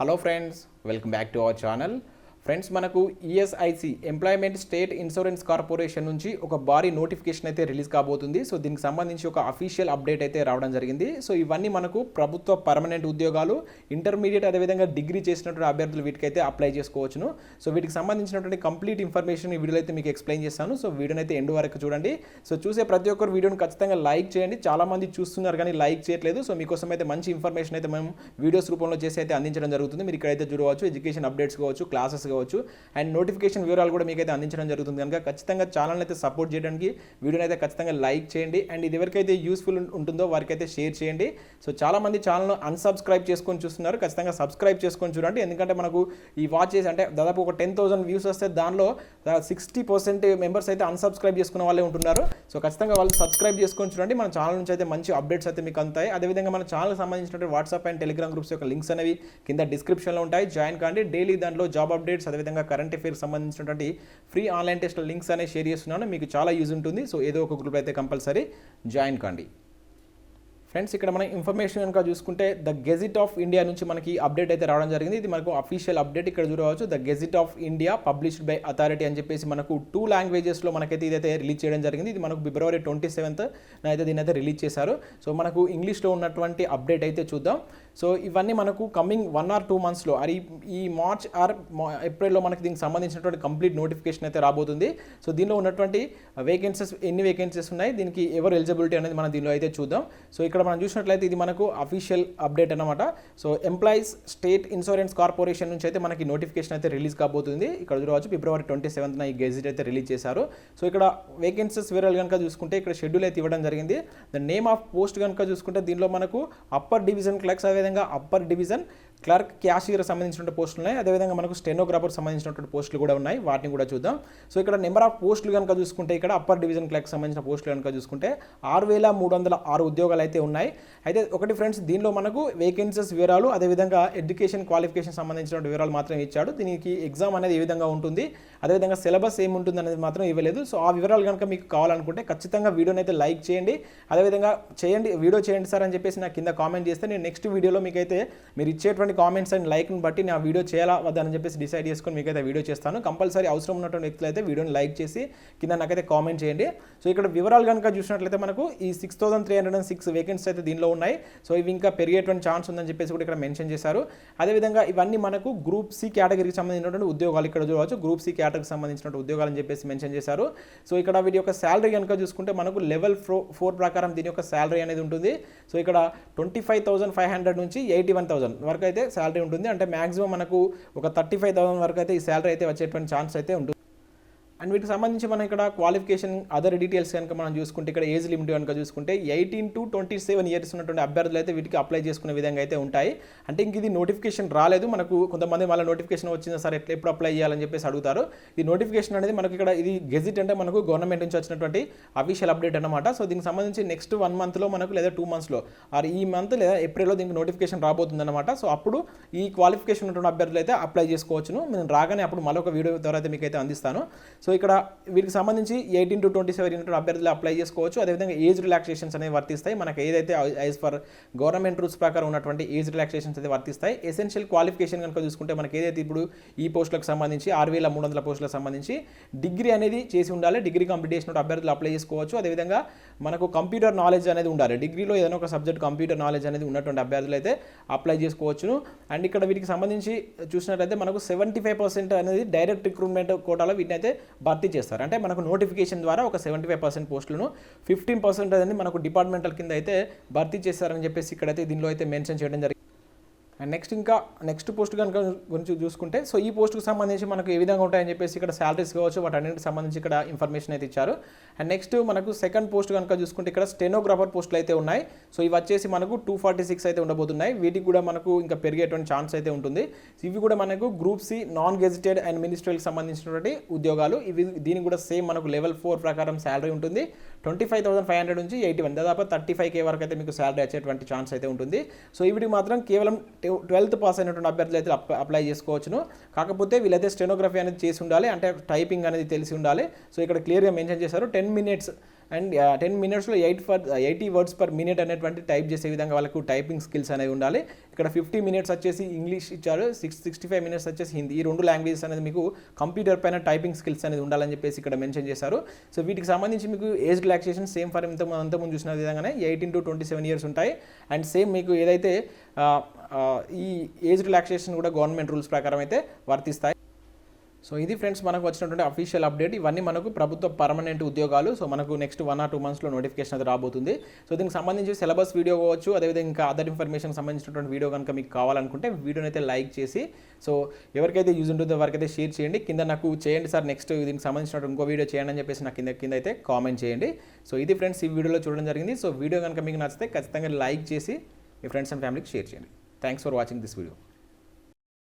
Hello friends, welcome back to our channel. Friends, మనకు ESIC employment state insurance corporation నుంచి ఒక భారీ notification అయితే రిలీజ్ కాబోతుంది. సో దీనికి సంబంధించి ఒక అఫీషియల్ అప్డేట్ అయితే రావడం జరిగింది. సో ఇవన్నీ మనకు ప్రభుత్వ పర్మనెంట్ ఉద్యోగాలు, ఇంటర్మీడియట్ అదేవిధంగా డిగ్రీ చేసినటువంటి అభ్యర్థులు వీటికైతే అప్లై చేసుకోవచ్చును. సో వీటికి సంబంధించినటువంటి కంప్లీట్ ఇన్ఫర్మేషన్ ఈ వీడియోలో అయితే మీకు ఎక్స్ప్లెయిన్ చేస్తాను. సో వీడియోని అయితే ఎండ్ వరకు చూడండి. సో చూసే ప్రతి ఒక్కరు వీడియోని ఖచ్చితంగా లైక్ చేయండి. చాలామంది చూస్తున్నారు కానీ లైక్ చేయట్లేదు. సో మీకోసం అయితే మంచి ఇన్ఫర్మేషన్ అయితే మేము వీడియోస్ రూపంలో చేసి అయితే అందించడం జరుగుతుంది. మీరు ఇక్కడైతే చూడవచ్చు, ఎడ్యుకేషన్ అప్డేట్స్ కావచ్చు, క్లాసెస్ కావచ్చు అండ్ నోటిఫికేషన్ వివరాలు కూడా మీకైతే అందించడం జరుగుతుంది. కనుక ఖచ్చితంగా ఛానల్ అయితే సపోర్ట్ చేయడానికి వీడియోని అయితే ఖచ్చితంగా లైక్ చేయండి. అండ్ ఇది ఎవరికైతే యూస్ఫుల్ ఉంటుందో వారికి అయితే షేర్ చేయండి. సో చాలామంది ఛానల్ను అన్సబ్స్క్రైబ్ చేసుకొని చూస్తున్నారు. ఖచ్చితంగా సబ్స్క్రైబ్ చేసుకొని చూడండి. ఎందుకంటే మనకు ఈ వాచ్ చేసి అంటే దాదాపు ఒక 10,000 వ్యూస్ వస్తే దానిలో 60% మెంబర్స్ అయితే అన్సబ్స్క్రైబ్ చేసుకున్న వాళ్ళే ఉంటున్నారు. సో ఖచ్చితంగా వాళ్ళు సబ్స్క్రైబ్ చేసుకొని చూడండి. మన ఛానల్ నుంచి అయితే మంచి అప్డేట్స్ అయితే మీకు అందుతాయి. అదేవిధంగా మన ఛానల్కి సంబంధించినటువంటి వాట్సాప్ అండ్ టెలిగ్రామ్ గ్రూప్స్ యొక్క లింక్స్ అనేవి కింద డిస్క్రిప్షన్లో ఉంటాయి. జాయిన్ కాండి. డైలీ దాంట్లో జాబ్ అప్డేట్స్ అదేవిధంగా కరెంట్ అఫైర్స్ సంబంధించినటువంటి ఫ్రీ ఆన్లైన్ టెస్ట్ లింక్స్ అనేవి షేర్ చేస్తున్నాను. మీకు చాలా యూజ్ ఉంటుంది. సో ఏదో ఒక గ్రూప్ అయితే కంపల్సరీ జాయిన్ కాండి. ఫ్రెండ్స్, ఇక్కడ మనం ఇన్ఫర్మేషన్ కనుక చూసుకుంటే ద గెజిట్ ఆఫ్ ఇండియా నుంచి మనకి అప్డేట్ అయితే రావడం జరిగింది. ఇది మనకు అఫీషియల్ అప్డేట్. ఇక్కడ చూడవచ్చు, the gazette of India published by authority అని చెప్పేసి మనకు 2 లాంగ్వేజెస్లో మనకైతే ఇదైతే రిలీజ్ చేయడం జరిగింది. ఇది మనకు February 27th అయితే దీని అయితే రిలీజ్ చేశారు. సో మనకు ఇంగ్లీష్లో ఉన్నటువంటి అప్డేట్ అయితే చూద్దాం. సో ఇవన్నీ మనకు కమింగ్ 1 or 2 monthsలో అది ఈ మార్చ్ ఆర్ ఏప్రిల్లో మనకి దీనికి సంబంధించినటువంటి కంప్లీట్ నోటిఫికేషన్ అయితే రాబోతుంది. సో దీనిలో ఉన్నటువంటి వేకెన్సీస్ ఎన్ని వేకెన్సీస్ ఉన్నాయి, దీనికి ఎవరు ఎలిజిబిలిటీ అనేది మనం దీనిలో అయితే చూద్దాం. సో ఇక్కడ మనం చూసినట్లయితే ఇది మనకు అఫీషియల్ అప్డేట్ అన్నమాట. So employees state insurance corporation నుంచి అయితే మనకి నోటిఫికేషన్ అయితే రిలీజ్ కాబోతుంది. ఇక్కడ చూడవచ్చు, February 27th ఈ గెజిట్ అయితే రిలీజ్ చేశారు. సో ఇక్కడ వేకెన్సీస్ వివరాలు కనుక చూసుకుంటే ఇక్కడ షెడ్యూల్ అయితే ఇవ్వడం జరిగింది. ద నేమ్ ఆఫ్ పోస్ట్ కనుక చూసుకుంటే దీనిలో మనకు అప్పర్ డివిజన్ క్లర్క్స్ అదేవిధంగా అప్పర్ డివిజన్ క్లర్క్, క్యాషియర్ సంబంధించిన పోస్టులు ఉన్నాయి. అదేవిధంగా మనకు స్టెనోగ్రాఫర్ సంబంధించినటువంటి పోస్టులు కూడా ఉన్నాయి. వాటిని కూడా చూద్దాం. సో ఇక్కడ నెంబర్ ఆఫ్ పోస్టులు కనుక చూసుకుంటే ఇక్కడ అప్పర్ డివిజన్ క్లర్క్ సంబంధించిన పోస్టులు కనుక చూసుకుంటే 6,306 ఉద్యోగాలు అయితే ఉన్నాయి. అయితే ఒకటి ఫ్రెండ్స్, దీనిలో మనకు వేకెన్సీస్ వివరాలు అదేవిధంగా ఎడ్యుకేషన్ క్వాలిఫికేషన్ సంబంధించిన వివరాలు మాత్రం ఇచ్చాడు. దీనికి ఎగ్జామ్ అనేది ఏ విధంగా ఉంటుంది, అదేవిధంగా సిలబస్ ఏముంటుంది అనేది మాత్రం ఇవ్వలేదు. సో ఆ వివరాలు కనుక మీకు కావాలనుకుంటే ఖచ్చితంగా వీడియోని అయితే లైక్ చేయండి. అదేవిధంగా వీడియో చేయండి సార్ అని చెప్పేసి నాకు కింద కామెంట్ చేస్తే నేను నెక్స్ట్ వీడియోలో మీకైతే మీరు ఇచ్చేటువంటి కామెంట్స్ అండ్ లైక్ని బట్టి నా వీడియో చేయాలా వద్దని చెప్పేసి డిసైడ్ చేసుకొని మీకైతే వీడియో చేస్తాను. కంపల్సరీ అవసరం ఉన్నటువంటి వ్యక్తులు అయితే వీడియోని లైక్ చేసి కింద నాకైతే కామెంట్ చేయండి. సో ఇక్కడ వివరాలు కనుక చూసినట్లయితే మనకు ఈ 6,306 వేకెన్సీస్ అయితే దీనిలో ఉన్నాయి. సో ఇవి ఇంకా పెరిగేటువంటి ఛాన్స్ ఉందని చెప్పేసి కూడా ఇక్కడ మెన్షన్ చేశారు. అదేవిధంగా ఇవన్నీ మనకు గ్రూప్ సి కేటగిరీకి సంబంధించినటువంటి ఉద్యోగాలు. ఇక్కడ చూడవచ్చు, గ్రూప్ సి కేటగిరీకి సంబంధించినటువంటి ఉద్యోగాలు అని చెప్పేసి మెన్షన్ చేశారు. సో ఇక్కడ వీటి యొక్క శాలరీ కనుక చూసుకుంటే మనకు లెవెల్ 4 ప్రకారం దీని యొక్క శాలరీ అనేది ఉంటుంది. సో ఇక్కడ 25,500 నుంచి 81,000 వరకు అయితే శాలరీ ఉంటుంది. అంటే మ్యాక్సిమం మనకు ఒక 35,000 వరకు అయితే ఈ శాలరీ అయితే వచ్చేటువంటి ఛాన్స్ అయితే ఉంటుంది. అండ్ వీటికి సంబంధించి మనం ఇక్కడ క్వాలిఫికేషన్ అదర్ డీటెయిల్స్ కనుక మనం చూసుకుంటే ఇక్కడ ఏజ్ లిమిట్ కనుక చూసుకుంటే 18 to 27 years ఉన్నటువంటి అభ్యర్థులు అయితే వీటికి అప్లై చేసుకునే విధంగా అయితే ఉంటాయి. అంటే ఇంక ఇది నోటిఫికేషన్ రాలేదు. మనకు కొంతమంది మళ్ళీ నోటిఫికేషన్ వచ్చిందా సార్ ఎప్పుడు అప్లై చేయాలని చెప్పేసి అడుగుతారు. ఈ నోటిఫికేషన్ అనేది మనకి ఇక్కడ ఇది గెజిట్ అంటే మనకు గవర్నమెంట్ నుంచి వచ్చినటువంటి అఫీషియల్ అప్డేట్ అనమాట. సో దీనికి సంబంధించి నెక్స్ట్ 1 monthలో మనకు లేదా 2 monthsలో ఆర్ ఈ మంత్ లేదా ఏప్రిల్లో దీనికి నోటిఫికేషన్ రాబోతుంది అనమాట. సో అప్పుడు ఈ క్వాలిఫికేషన్ ఉన్నటువంటి అభ్యర్థులు అయితే అప్లై చేసుకోవచ్చును. నేను రాగానే అప్పుడు మరొక వీడియో ద్వారా అయితే మీకు అయితే అందిస్తాను. సో ఇక్కడ వీటికి సంబంధించి 18 to 27 ఉన్నటువంటి అభ్యర్థులు అప్లై చేసుకోవచ్చు. అదేవిధంగా ఏజ్ రిలాక్సేషన్స్ అనేవి వర్తిస్తాయి. మనకు ఏదైతే యాజ్ ఫర్ గవర్నమెంట్ రూల్స్ ప్రకారం ఉన్నటువంటి ఏజ్ రిలాక్సేషన్స్ అయితే వర్తిస్తాయి. ఎసెన్షియల్ క్వాలిఫికేషన్ కనుక చూసుకుంటే మనకి ఏదైతే ఇప్పుడు ఈ పోస్టులకు సంబంధించి 6,300 పోస్టులకు సంబంధించి డిగ్రీ అనేది చేసి ఉండాలి. డిగ్రీ కంప్లీట్ చేసిన అభ్యర్థులు అప్లై చేసుకోవచ్చు. అదేవిధంగా మనకు కంప్యూటర్ నాలెడ్జ్ అనేది ఉండాలి. డిగ్రీలో ఏదైనా ఒక సబ్జెక్ట్ కంప్యూటర్ నాలెడ్జ్ అనేది ఉన్నటువంటి అభ్యర్థులు అయితే అప్లై చేసుకోవచ్చును. అండ్ ఇక్కడ వీటికి సంబంధించి చూసినట్లయితే మనకు 75% అనేది డైరెక్ట్ రిక్రూట్మెంట్ కోటాలో వీటిని అయితే భర్తీ చేస్తారు. అంటే మనకు నోటిఫికేషన్ ద్వారా ఒక 75% పోస్టులను 15% అనేది మనకు డిపార్ట్మెంటల్ కింద అయితే భర్తీ చేస్తారని చెప్పేసి ఇక్కడైతే దీనిలో అయితే మెన్షన్ చేయడం జరిగింది. అండ్ నెక్స్ట్ పోస్ట్ కనుక గురించి చూసుకుంటే సో ఈ పోస్ట్కి సంబంధించి మనకు ఏ విధంగా ఉంటాయని చెప్పేసి ఇక్కడ శాలరీస్ కావచ్చు వాటన్నిటికి సంబంధించి ఇక్కడ ఇన్ఫర్మేషన్ అయితే ఇచ్చారు. అండ్ నెక్స్ట్ మనకు సెకండ్ పోస్ట్ కనుక చూసుకుంటే ఇక్కడ స్టెనోగ్రాఫర్ పోస్టులు అయితే ఉన్నాయి. సో ఇవి వచ్చేసి మనకు 246 అయితే ఉండబోతున్నాయి. వీటికి కూడా మనకు ఇంకా పెరిగేటువంటి ఛాన్స్ అయితే ఉంటుంది. ఇవి కూడా మనకు group C non gazetted and మినిస్ట్రీకి సంబంధించినటువంటి ఉద్యోగాలు. దీనికి కూడా సేమ్ మనకు లెవెల్ 4 ప్రకారం శాలరీ ఉంటుంది. 25,500 నుంచి 81 దాదాపు 35K వరకు అయితే మీకు శాలరీ వచ్చేటువంటి ఛాన్స్ అయితే ఉంటుంది. సో వీటికి మాత్రం కేవలం 12th పాస్ అయినటువంటి అభ్యర్థులు అయితే అప్లై చేసుకోవచ్చును. కాకపోతే వీళ్ళైతే స్టెనోగ్రఫీ అనేది చేసి ఉండాలి. అంటే టైపింగ్ అనేది తెలిసి ఉండాలి. సో ఇక్కడ క్లియర్గా మెన్షన్ చేశారు 10 minutes అండ్ 10 మినిట్స్లో 80 వర్డ్స్ పర్ మినిట్ అనేటువంటి టైప్ చేసే విధంగా వాళ్ళకు టైపింగ్ స్కిల్స్ అనేవి ఉండాలి. ఇక్కడ 50 మినిట్స్ వచ్చేసి ఇంగ్లీష్ ఇచ్చారు, 65 మినిట్స్ వచ్చేసి హిందీ. ఈ 2 లాంగ్వేజెస్ అనేది మీకు కంప్యూటర్ పైన టైపింగ్ స్కిల్స్ అనేది ఉండాలని చెప్పేసి ఇక్కడ మెన్షన్ చేశారు. సో వీటికి సంబంధించి మీకు ఏజ్ రిలాక్సేషన్ సేమ్ ఫర్ అంతకుముందు చూసిన విధంగానే 18 to 27 ఇయర్స్ ఉంటాయి. అండ్ సేమ్ మీకు ఏదైతే ఈ ఏజ్ రిలాక్సేషన్ కూడా గవర్నమెంట్ రూల్స్ ప్రకారం అయితే వర్తిస్తాయి. సో ఇది ఫ్రెండ్స్ మనకు వచ్చినటువంటి అఫీషియల్ అప్డేట్. ఇవన్నీ మనకు ప్రభుత్వ పర్మనెంట్ ఉద్యోగాలు. సో మనకు నెక్స్ట్ 1 or 2 మంత్స్లో నోటిఫికేషన్ అది రాబోతుంది. సో దీనికి సంబంధించి సిలబస్ వీడియో కావచ్చు, అదేవిధంగా ఇంకా అదర్ ఇన్ఫర్మేషన్ సంబంధించినటువంటి వీడియో కనుక మీకు కావాలనుకుంటే వీడియోని అయితే లైక్ చేసి, సో ఎవరికైతే యూజ్ ఉంటుందో వారికైతే షేర్ చేయండి. కింద నాకు చేయండి సార్ నెక్స్ట్ దీనికి సంబంధించిన ఇంకో వీడియో చేయండి అని చెప్పేసి నాకు కింద అయితే కామెంట్ చేయండి. సో ఇది ఫ్రెండ్స్ ఈ వీడియోలో చూడడం జరిగింది. సో వీడియో కనుక మీకు నచ్చితే ఖచ్చితంగా లైక్ చేసి మీ ఫ్రెండ్స్ అండ్ ఫ్యామిలీకి షేర్ చేయండి. Thanks for watching this video.